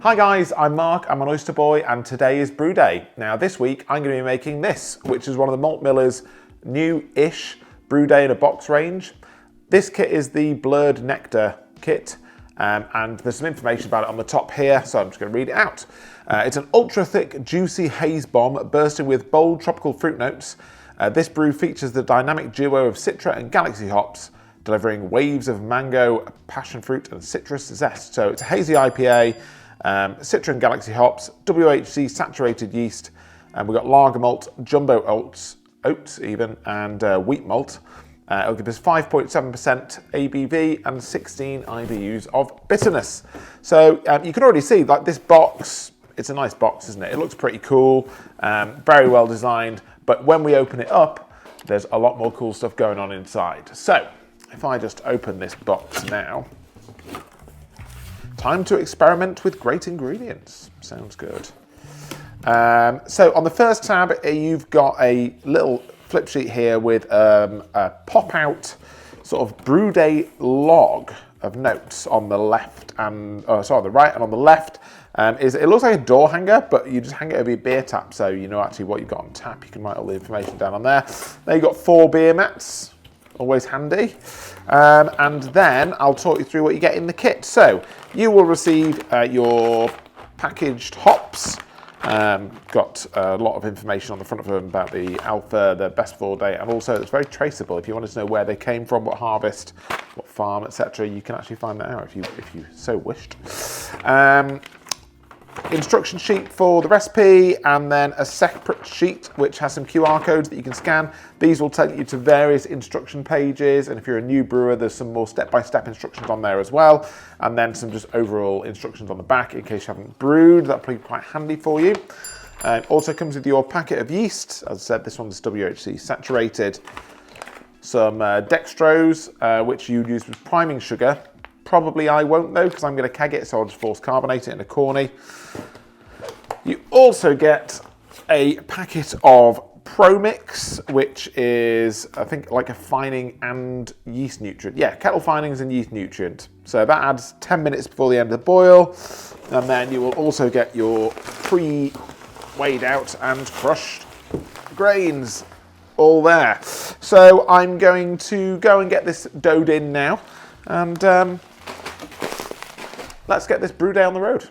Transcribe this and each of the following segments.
Hi guys, I'm Mark, I'm an Oyster Boy, and today is Brew Day. Now this week I'm going to be making this, which is one of the Malt Miller's new-ish Brew Day in a box range. This kit is the Blurred Nectar kit, and there's some information about it on the top here, so I'm just going to read it out. It's an ultra-thick, juicy haze bomb bursting with bold tropical fruit notes. This brew features the dynamic duo of Citra and Galaxy hops, delivering waves of mango, passionfruit, and citrus zest. So it's a hazy IPA, Citra and Galaxy hops, WHC Saturated yeast, and we've got lager malt, jumbo oats even, and wheat malt. It'll give us 5.7% ABV and 16 IBUs of bitterness. So you can already see, like, this box, it's a nice box, isn't it? It looks pretty cool, very well designed, but when we open it up, there's a lot more cool stuff going on inside. So if I just open this box now, time to experiment with great ingredients. Sounds good. So on the first tab, you've got a little flip sheet here with a pop-out sort of Brew Day log of notes on the left and, the right, and on the left it looks like a door hanger, but you just hang it over your beer tap, so you know actually what you've got on tap. You can write all the information down on there. Then you've got 4 beer mats. Always handy. And then I'll talk you through what you get in the kit. So you will receive your packaged hops. Got a lot of information on the front of them about the alpha, the best before date, and also it's very traceable. If you wanted to know where they came from, what harvest, what farm, etc., you can actually find that out if you so wished. Instruction sheet for the recipe, and then a separate sheet which has some QR codes that you can scan. These will take you to various instruction pages, and if you're a new brewer, there's some more step-by-step instructions on there as well, and then some just overall instructions on the back in case you haven't brewed. That'll be quite handy for you. Also comes with your packet of yeast. As I said, this one's WHC Saturated. Some dextrose, which you use with priming sugar. Probably I won't though, because I'm going to keg it, so I'll just force carbonate it in a corny. You also get a packet of ProMix, which is, I think, like a fining and yeast nutrient. Yeah, kettle finings and yeast nutrient. So that adds 10 minutes before the end of the boil. And then you will also get your pre-weighed out and crushed grains all there. So I'm going to go and get this doughed in now. And let's get this Brew Day on the road.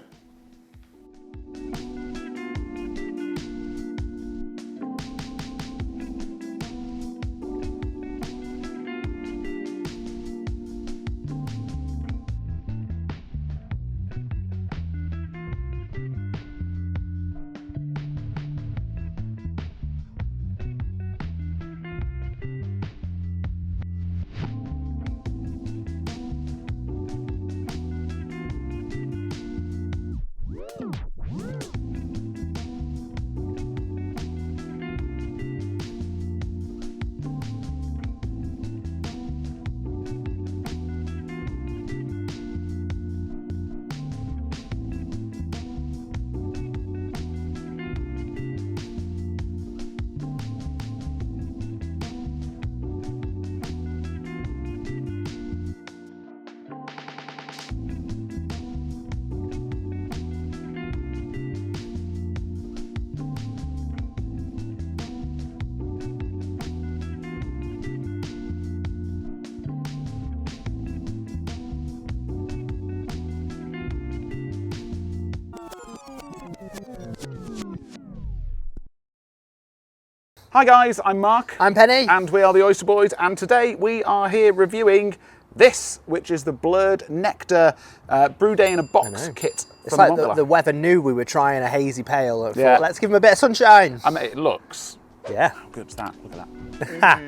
Hi guys, I'm Mark. I'm Penny. And we are the Oyster Boys, and today we are here reviewing this, which is the Blurred Nectar Brew Day in a Box kit. It's like the weather knew we were trying a hazy pale. And yeah. Thought, let's give them a bit of sunshine. I mean, it looks. Yeah. How good's that? Look at that.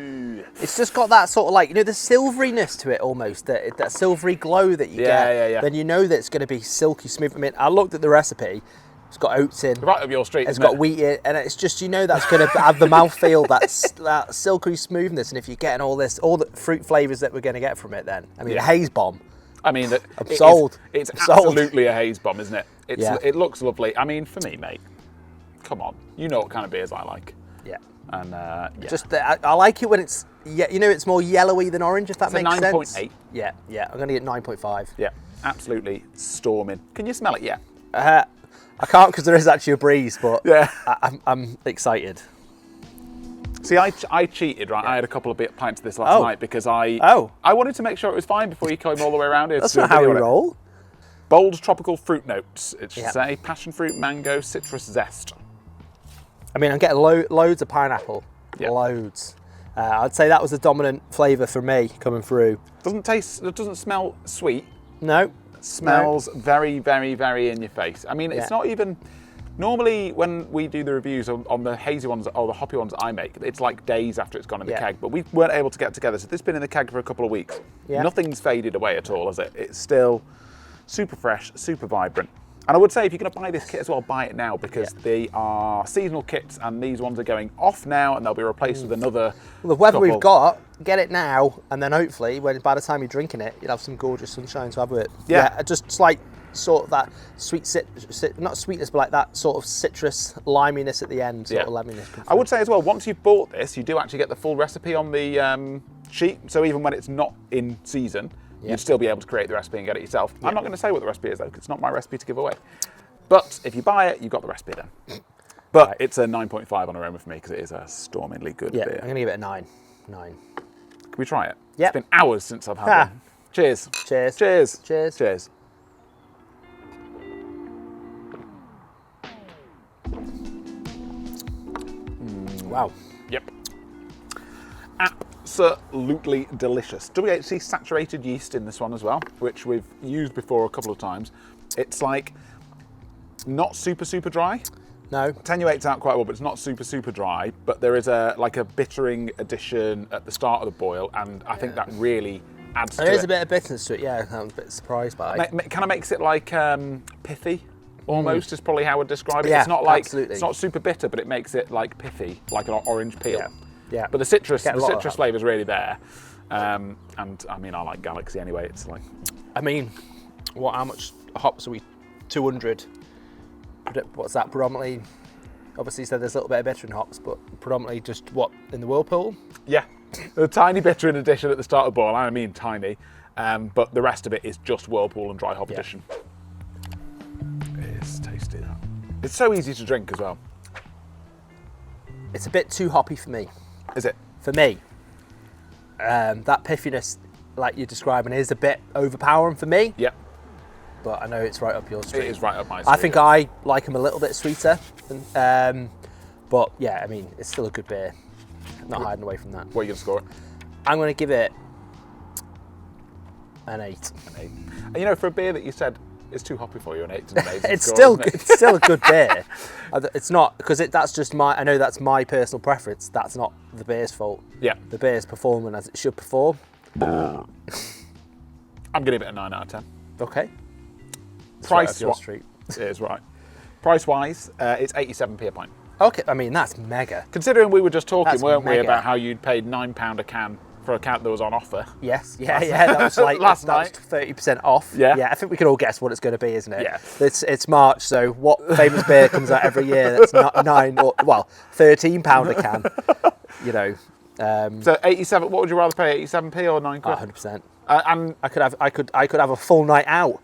It's just got that sort of, like, you know, the silveryness to it almost, that silvery glow that you get. Yeah. Then you know that it's going to be silky smooth. I mean, I looked at the recipe. It's got oats in. Right up your street. It's got wheat in, and it's just, you know, that's going to have the mouthfeel, that silky smoothness. And if you're getting all the fruit flavours that we're going to get from it, then a haze bomb. I mean, I'm sold. It's sold. absolutely a haze bomb, isn't it? It looks lovely. I mean, for me, mate, come on, you know what kind of beers I like. Yeah. And yeah. Just I like it when it's, you know, it's more yellowy than orange, if that makes sense. 9.8. Yeah. I'm going to get 9.5. Yeah, absolutely storming. Can you smell it? Yeah. I can't because there is actually a breeze, but Yeah. I'm excited. See, I cheated, right? I had a couple of pints of this last night because I wanted to make sure it was fine before you came all the way around here. That's not how we roll. Bold tropical fruit notes. It should say passion fruit, mango, citrus zest. I mean, I'm getting loads of pineapple. Yeah. Loads. I'd say that was the dominant flavour for me coming through. It doesn't smell sweet. No. It smells very, very, very in your face. I mean, it's not even... Normally, when we do the reviews on the hazy ones or the hoppy ones that I make, it's like days after it's gone in the keg, but we weren't able to get together. So this has been in the keg for a couple of weeks. Yeah. Nothing's faded away at all, has it? It's still super fresh, super vibrant. And I would say if you're going to buy this kit as well, buy it now because they are seasonal kits and these ones are going off now and they'll be replaced with another. Well, the weather we've got, get it now and then hopefully by the time you're drinking it, you'll have some gorgeous sunshine to have with it. Yeah, just like sort of that sweet not sweetness, but like that sort of citrus liminess at the end, sort of lemoniness. I would say as well, once you've bought this, you do actually get the full recipe on the sheet. So even when it's not in season, you'd still be able to create the recipe and get it yourself. I'm not going to say what the recipe is though, because it's not my recipe to give away. But if you buy it, you've got the recipe then. But it's a 9.5 on aroma for me because it is a stormingly good beer. I'm going to give it a 9. Can we try it? Yeah. It's been hours since I've had one. Cheers. Cheers. Cheers. Cheers. Cheers. Wow. Yep. Absolutely delicious. WHC Saturated yeast in this one as well, which we've used before a couple of times. It's like not super dry. No. Attenuates out quite well, but it's not super dry. But there is a bittering addition at the start of the boil, and I think that really adds to it. There is a bit of bitterness to it, yeah. I was a bit surprised by it. Kind of makes it like pithy. Almost is probably how I would describe it. Yeah, it's not like absolutely. It's not super bitter, but it makes it like pithy, like an orange peel. Yeah. But the citrus flavour is really there. And I mean, I like Galaxy anyway. It's like, I mean, how much hops are we? 200. What's that? Predominantly. Obviously, you said there's a little bit of bitter in hops, but predominantly just what in the whirlpool. Yeah, a tiny bitter in addition at the start of the boil. I mean tiny, but the rest of it is just whirlpool and dry hop addition. It's tasty. That. It's so easy to drink as well. It's a bit too hoppy for me. Is it? For me. That pithiness, like you're describing, is a bit overpowering for me. Yep. But I know it's right up your street. It is right up my street. I think I like them a little bit sweeter. But yeah, I mean, it's still a good beer. Not hiding away from that. What are you going to score it? I'm going to give it an 8. An 8. And you know, for a beer that you said is too hoppy for you, an 8 is an amazing it's score, still isn't it? it's still a good beer. It's not because that's just I know that's my personal preference. That's not the beer's fault. Yeah. The beer's performing as it should perform. I'm going to give it a 9 out of 10. Okay. Price your street. It is right. Price wise, it's 87p a pint. Okay, I mean that's mega. Considering we were just talking, weren't we, mega. about how you'd paid £9 a can for a can that was on offer? Yes, yeah. That was like last night. 30% off. Yeah. I think we can all guess what it's going to be, isn't it? Yeah. It's March, so what famous beer comes out every year that's not £13 a can? You know. So 87. What would you rather pay, 87p or 9 quid? 100%. And I could have a full night out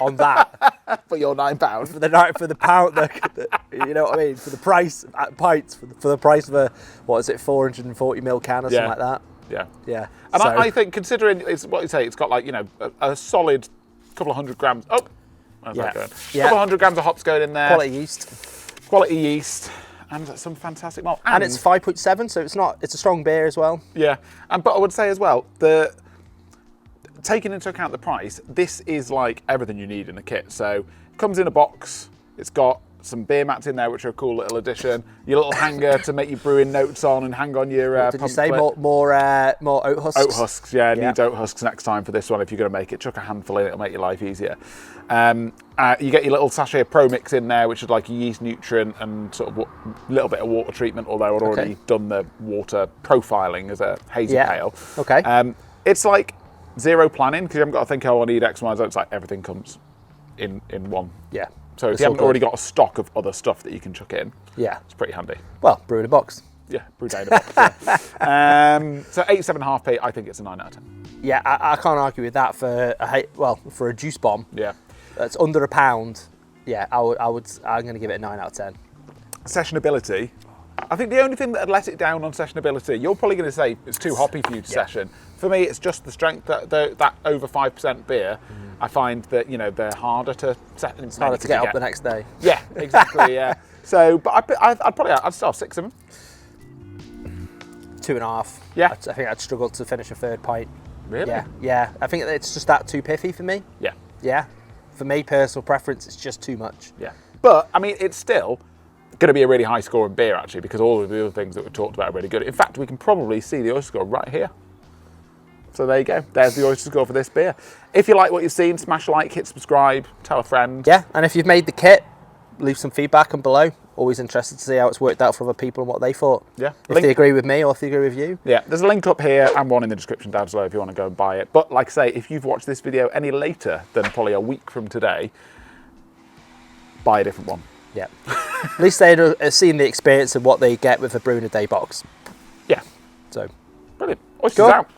on that for your £9 for the night for the pound. You know what I mean? For the price at pints for the price of a 440ml can or something like that. Yeah. And So, I think considering it's what you say, it's got like a solid couple of 100 grams. Oh, how's that going? Yeah. Couple of 100 grams of hops going in there. quality yeast. And some fantastic malt. And it's 5.7, so it's a strong beer as well. Yeah, but I would say as well, taking into account the price, this is like everything you need in the kit. So it comes in a box, it's got some beer mats in there, which are a cool little addition. Your little hanger to make your brewing notes on and hang on your Did you say more oat husks? Oat husks, yeah. Need oat husks next time for this one if you're going to make it. Chuck a handful in, it'll make your life easier. You get your little sachet of ProMix in there, which is like a yeast nutrient and sort of a little bit of water treatment, although I'd already done the water profiling as a hazy pale. Okay. It's like zero planning because you haven't got to think, I need X, Y, Z. It's like everything comes in one. Yeah. So if you haven't already got a stock of other stuff that you can chuck in, it's pretty handy. Well, brew in a box. Yeah, brew day in a box. So 87.5p, I think it's a 9 out of 10. Yeah, I can't argue with that for a juice bomb. Yeah. That's under £1. Yeah, I'm going to give it a 9 out of 10. Sessionability. I think the only thing that had let it down on sessionability, you're probably going to say it's too hoppy for you to session. For me, it's just the strength that over 5% beer. I find that, you know, they're harder to set. It's harder to get up the next day. Yeah, exactly. Yeah. So, but I'd still have 6 of them. 2.5. Yeah. I think I'd struggle to finish a third pint. Really? Yeah. Yeah. I think it's just that too pithy for me. Yeah. Yeah. For me, personal preference, it's just too much. Yeah. But I mean, it's still going to be a really high scoring beer actually, because all of the other things that we've talked about are really good. In fact, we can probably see the oyster score right here. So there you go. There's the oyster score for this beer. If you like what you've seen, smash like, hit subscribe, tell a friend. Yeah, and if you've made the kit, leave some feedback and below. Always interested to see how it's worked out for other people and what they thought. Yeah. If they agree with me or if they agree with you. Yeah, there's a link up here and one in the description down below if you want to go and buy it. But like I say, if you've watched this video any later than probably a week from today, buy a different one. Yeah. At least they've seen the experience of what they get with a Brew in a Day box. Yeah. So. Brilliant. Oysters out.